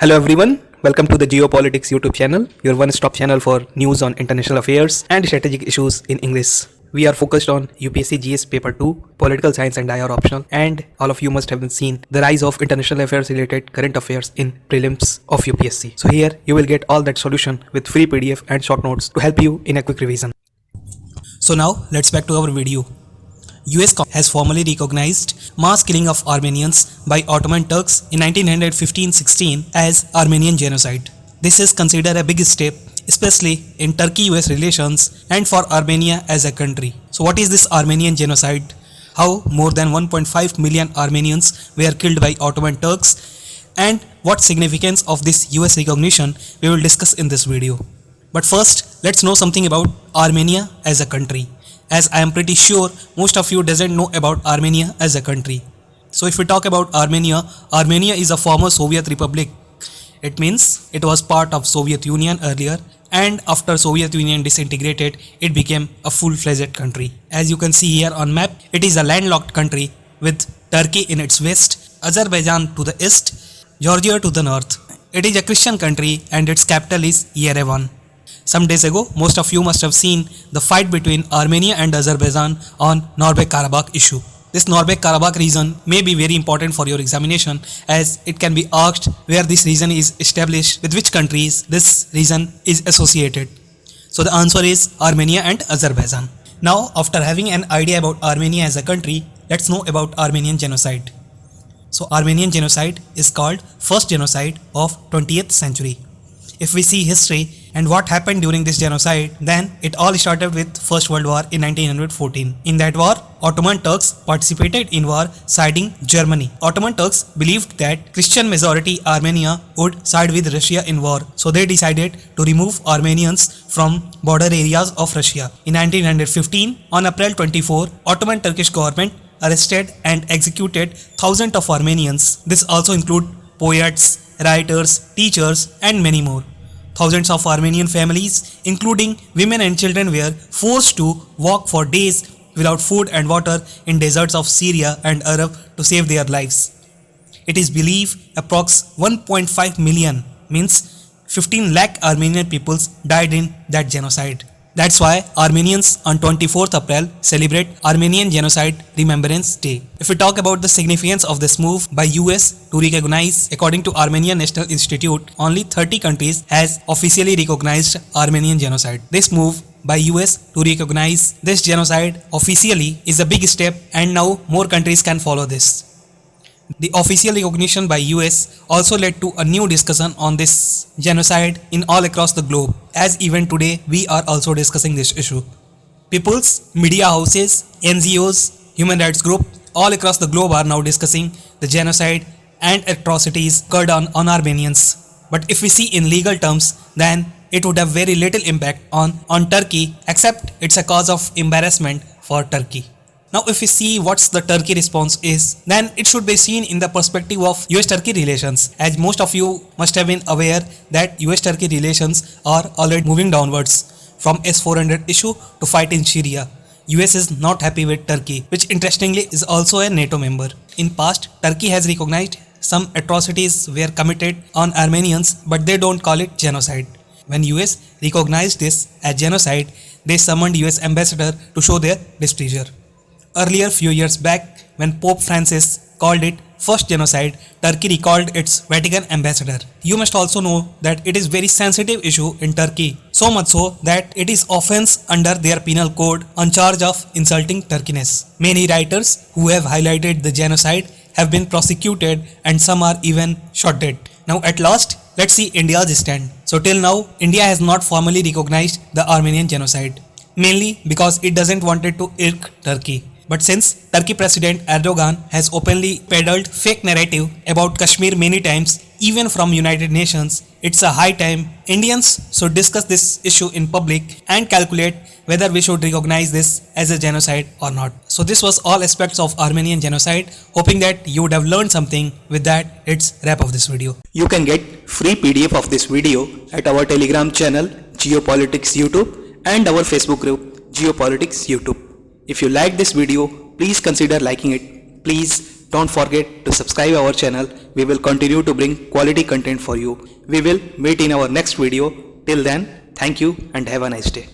Hello everyone, welcome to the Geopolitics YouTube channel, your one-stop channel for news on international affairs and strategic issues in English. We are focused on UPSC GS Paper 2, Political Science and IR optional, and all of you must have seen the rise of international affairs related current affairs in prelims of UPSC. So here you will get all that solution with free PDF and short notes to help you in a quick revision. So now let's back to our video. US has formally recognized mass killing of Armenians by Ottoman Turks in 1915-16 as Armenian genocide. This is considered a big step, especially in Turkey-US relations and for Armenia as a country. So what is this Armenian genocide? How more than 1.5 million Armenians were killed by Ottoman Turks, and what significance of this US recognition we will discuss in this video. But first, let's know something about Armenia as a country, as I am pretty sure most of you doesn't know about Armenia as a country. So if we talk about Armenia, Armenia is a former Soviet republic. It means it was part of Soviet Union earlier, and after Soviet Union disintegrated, it became a full-fledged country. As you can see here on map, it is a landlocked country with Turkey in its west, Azerbaijan to the east, Georgia to the north. It is a Christian country and its capital is Yerevan. Some days ago, most of you must have seen the fight between Armenia and Azerbaijan on Nagorno-Karabakh issue. This Nagorno-Karabakh region may be very important for your examination, as it can be asked where this region is established, with which countries this region is associated. So the answer is Armenia and Azerbaijan. Now, after having an idea about Armenia as a country, let's know about Armenian genocide. So Armenian genocide is called first genocide of 20th century. If we see history and what happened during this genocide, then it all started with First World War in 1914. In that war, Ottoman Turks participated in war siding Germany. Ottoman Turks believed that Christian majority Armenia would side with Russia in war, so they decided to remove Armenians from border areas of Russia. In 1915, on April 24, Ottoman Turkish government arrested and executed thousands of Armenians. This also include poets, writers, teachers, and many more. Thousands of Armenian families, including women and children, were forced to walk for days without food and water in deserts of Syria and Arab to save their lives. It is believed approx 1.5 million, means 15 lakh Armenian peoples died in that genocide. That's why Armenians on 24th April celebrate Armenian Genocide Remembrance Day. If we talk about the significance of this move by US to recognize, according to Armenian National Institute, only 30 countries has officially recognized Armenian genocide. This move by US to recognize this genocide officially is a big step, and now more countries can follow this. The official recognition by US also led to a new discussion on this genocide in all across the globe, as even today we are also discussing this issue. People's, media houses, NGOs, human rights groups all across the globe are now discussing the genocide and atrocities occurred on Armenians. But if we see in legal terms, then it would have very little impact on Turkey, except it's a cause of embarrassment for Turkey. Now if we see what's the Turkey response is, then it should be seen in the perspective of US-Turkey relations, as most of you must have been aware that US-Turkey relations are already moving downwards from S-400 issue to fight in Syria. US is not happy with Turkey, which interestingly is also a NATO member. In past, Turkey has recognized some atrocities were committed on Armenians, but they don't call it genocide. When US recognized this as genocide, they summoned US ambassador to show their displeasure. Earlier, few years back, when Pope Francis called it first genocide, Turkey recalled its Vatican ambassador. You must also know that it is very sensitive issue in Turkey, so much so that it is offense under their penal code on charge of insulting Turkiness. Many writers who have highlighted the genocide have been prosecuted, and some are even shot dead. Now at last, let's see India's stand. So till now, India has not formally recognized the Armenian genocide, mainly because it doesn't want it to irk Turkey. But since Turkey President Erdogan has openly peddled fake narrative about Kashmir many times, even from United Nations, it's a high time Indians should discuss this issue in public and calculate whether we should recognize this as a genocide or not. So this was all aspects of Armenian genocide. Hoping that you would have learned something. With that, it's wrap of this video. You can get free PDF of this video at our Telegram channel Geopolitics YouTube and our Facebook group Geopolitics YouTube. If you like this video, please consider liking it. Please don't forget to subscribe our channel. We will continue to bring quality content for you. We will meet in our next video. Till then, thank you and have a nice day.